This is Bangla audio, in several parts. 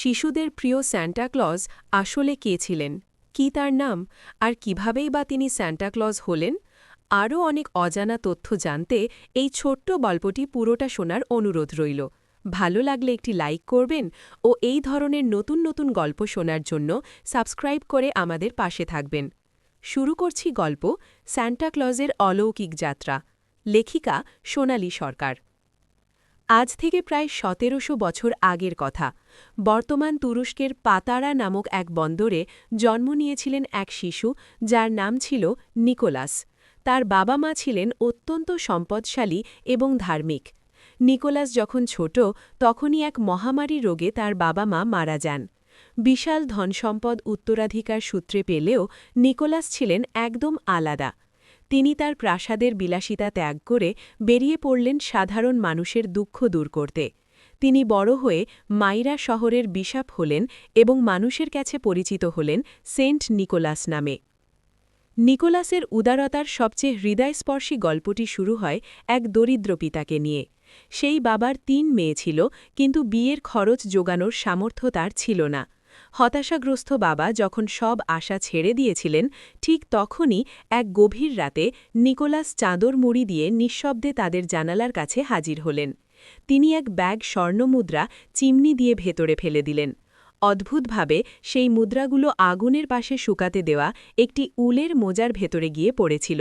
শিশুদের প্রিয় সান্টা ক্লজ আসলে কে ছিলেন, কি তার নাম, আর কিভাবেই বা তিনি সান্টা ক্লজ হলেন? আরও অনেক অজানা তথ্য জানতে এই ছোট্ট গল্পটি পুরোটা শোনার অনুরোধ রইল। ভালো লাগলে একটি লাইক করবেন ও এই ধরনের নতুন নতুন গল্প শোনার জন্য সাবস্ক্রাইব করে আমাদের পাশে থাকবেন। শুরু করছি গল্প সান্টা ক্লজের অলৌকিক যাত্রা। লেখিকা সোনালী সরকার। আজ থেকে প্রায় ১৭০০ বছর আগের কথা। বর্তমান তুরস্কের পাতারা নামক এক বন্দরে জন্ম নিয়েছিলেন এক শিশু যার নাম ছিল নিকোলাস। তার বাবা মা ছিলেন অত্যন্ত সম্পদশালী এবং ধার্মিক। নিকোলাস যখন ছোট তখনই এক মহামারী রোগে তার বাবা মা মারা যান। বিশাল ধনসম্পদ উত্তরাধিকার সূত্রে পেলেও নিকোলাস ছিলেন একদম আলাদা। তিনি তার প্রাসাদের বিলাসিতা ত্যাগ করে বেরিয়ে পড়লেন সাধারণ মানুষের দুঃখ দূর করতে। তিনি বড় হয়ে মাইরা শহরের বিশপ হলেন এবং মানুষের কাছে পরিচিত হলেন সেন্ট নিকোলাস নামে। নিকোলাসের উদারতার সবচেয়ে হৃদয়স্পর্শী গল্পটি শুরু হয় এক দরিদ্র পিতাকে নিয়ে। সেই বাবার ৩ মেয়ে ছিল, কিন্তু বিয়ের খরচ জোগানোর সামর্থ্য তার ছিল না। হতাশাগ্রস্ত বাবা যখন সব আশা ছেড়ে দিয়েছিলেন, ঠিক তখনই এক গভীর রাতে নিকোলাস চাদর মুড়ি দিয়ে নিঃশব্দে তাদের জানালার কাছে হাজির হলেন। তিনি এক ব্যাগ স্বর্ণমুদ্রা চিমনি দিয়ে ভেতরে ফেলে দিলেন। অদ্ভুতভাবে সেই মুদ্রাগুলো আগুনের পাশে শুকাতে দেওয়া একটি উলের মোজার ভেতরে গিয়ে পড়েছিল।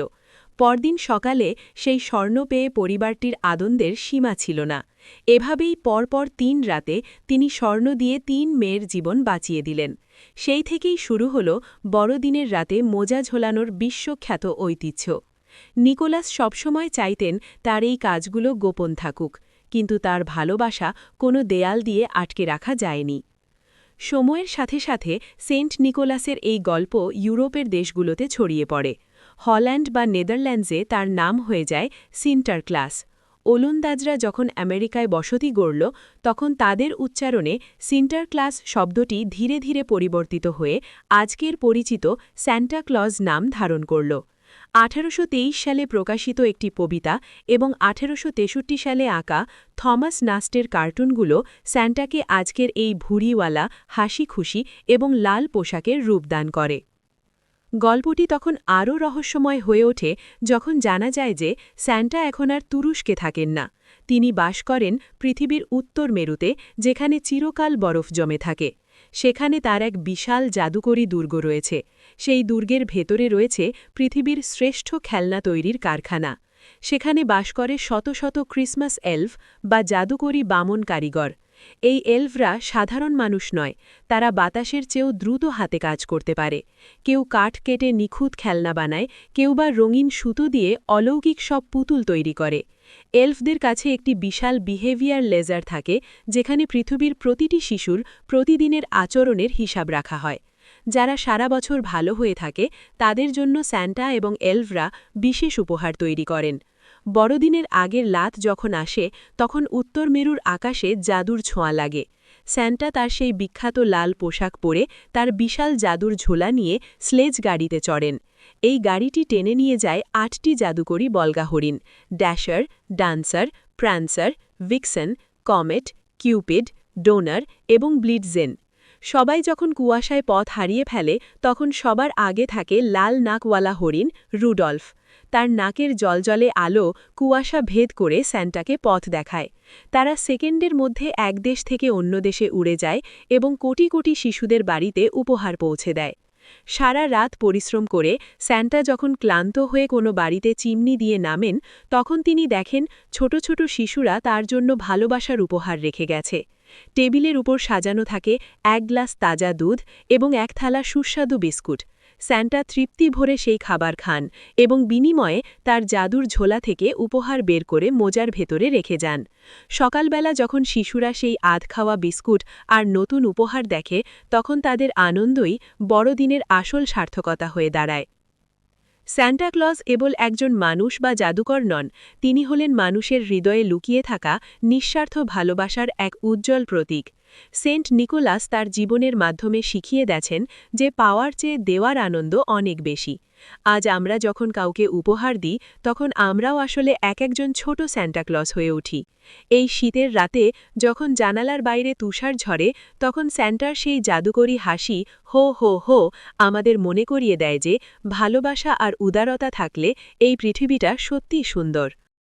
পরদিন সকালে সেই স্বর্ণ পেয়ে পরিবারটির আনন্দের সীমা ছিল না। এভাবেই পরপর ৩ রাতে তিনি স্বর্ণ দিয়ে ৩ মেয়ের জীবন বাঁচিয়ে দিলেন। সেই থেকেই শুরু হল বড়দিনের রাতে মোজা ঝোলানোর বিশ্বখ্যাত ঐতিহ্য। নিকোলাস সবসময় চাইতেন তার এই কাজগুলো গোপন থাকুক, কিন্তু তার ভালোবাসা কোনো দেয়াল দিয়ে আটকে রাখা যায়নি। সময়ের সাথে সাথে সেন্ট নিকোলাসের এই গল্প ইউরোপের দেশগুলোতে ছড়িয়ে পড়ে। হল্যান্ড বা নেদারল্যান্ডসে তার নাম হয়ে যায় সিন্টারক্লাস। ওলন্দাজরা যখন আমেরিকায় বসতি গড়ল, তখন তাদের উচ্চারণে সিন্টারক্লাস শব্দটি ধীরে ধীরে পরিবর্তিত হয়ে আজকের পরিচিত সান্টা ক্লজ নাম ধারণ করল। ১৮২৩ সালে প্রকাশিত একটি কবিতা এবং ১৮৬৩ সালে আঁকা থমাস নাস্টের কার্টুনগুলো স্যান্টাকে আজকের এই ভুঁড়িওয়ালা, হাসি খুশি এবং লাল পোশাকের রূপদান করে। গল্পটি তখন আরও রহস্যময় হয়ে ওঠে যখন জানা যায় যে স্যান্টা এখন আর তুরস্কে থাকেন না। তিনি বাস করেন পৃথিবীর উত্তর মেরুতে, যেখানে চিরকাল বরফ জমে থাকে। সেখানে তার এক বিশাল জাদুকরী দুর্গ রয়েছে। সেই দুর্গের ভেতরে রয়েছে পৃথিবীর শ্রেষ্ঠ খেলনা তৈরির কারখানা। সেখানে বাস করে শত শত ক্রিসমাস এলফ বা জাদুকরী বামন কারিগর। এই এলফরা সাধারণ মানুষ নয়, তারা বাতাসের চেয়েও দ্রুত হাতে কাজ করতে পারে। কেউ কাঠ কেটে নিখুঁত খেলনা বানায়, কেউ বা রঙিন সুতো দিয়ে অলৌকিক সব পুতুল তৈরি করে। এলফদের কাছে একটি বিশাল বিহেভিয়ার লেজার থাকে, যেখানে পৃথিবীর প্রতিটি শিশুর প্রতিদিনের আচরণের হিসাব রাখা হয়। যারা সারা বছর ভালো হয়ে থাকে তাদের জন্য স্যান্টা এবং এলফরা বিশেষ উপহার তৈরি করেন। বড়দিনের আগের রাত যখন আসে, তখন উত্তর মেরুর আকাশে জাদুর ছোঁয়া লাগে। স্যান্টা তার সেই বিখ্যাত লাল পোশাক পরে তার বিশাল জাদুর ঝোলা নিয়ে স্লেজ গাড়িতে চড়েন। এই গাড়িটি টেনে নিয়ে যায় ৮টি জাদুকরী বলগা হরিণ: Dasher, Dancer, Prancer, Vixen, Comet, Cupid, Donner এবং ব্লিটজেন। সবাই যখন কুয়াশায় পথ হারিয়ে ফেলে, তখন সবার আগে থাকে লাল নাকওয়ালা হরিণ রুডলফ। তার নাকের জলজলে আলো কুয়াশা ভেদ করে স্যান্টাকে পথ দেখায়। তারা সেকেন্ডের মধ্যে এক দেশ থেকে অন্য দেশে উড়ে যায় এবং কোটি কোটি শিশুদের বাড়িতে উপহার পৌঁছে দেয়। সারা রাত পরিশ্রম করে স্যান্টা যখন ক্লান্ত হয়ে কোনো বাড়িতে চিমনি দিয়ে নামেন, তখন তিনি দেখেন ছোট ছোট শিশুরা তার জন্য ভালোবাসার উপহার রেখে গেছে। টেবিলের উপর সাজানো থাকে ১ গ্লাস তাজা দুধ এবং ১ থালা সুস্বাদু বিস্কুট। স্যান্টা তৃপ্তি ভরে সেই খাবার খান এবং বিনিময়ে তার জাদুর ঝোলা থেকে উপহার বের করে মোজার ভেতরে রেখে যান। সকালবেলা যখন শিশুরা সেই আধ খাওয়া বিস্কুট আর নতুন উপহার দেখে, তখন তাদের আনন্দই বড়দিনের আসল সার্থকতা হয়ে দাঁড়ায়। সান্টা ক্লজ কেবল একজন মানুষ বা জাদুকর নন, তিনি হলেন মানুষের হৃদয়ে লুকিয়ে থাকা নিঃস্বার্থ ভালোবাসার এক উজ্জ্বল প্রতীক। সেন্ট নিকোলাস তার জীবনের মাধ্যমে শিখিয়ে দিয়েছেন যে পাওয়ার চেয়ে দেওয়ার আনন্দ অনেক বেশি। আজ আমরা যখন কাউকে উপহার দিই তখন আমরাও আসলে একজন ছোট স্যান্টাক্লজ হয়ে উঠি। এই শীতের রাতে যখন জানালার বাইরে তুষার ঝরে তখন স্যান্টার সেই জাদুকরী হাসি হো হো হো আমাদের মনে করিয়ে দেয় যে ভালোবাসা আর উদারতা থাকলে এই পৃথিবীটা সত্যিই সুন্দর।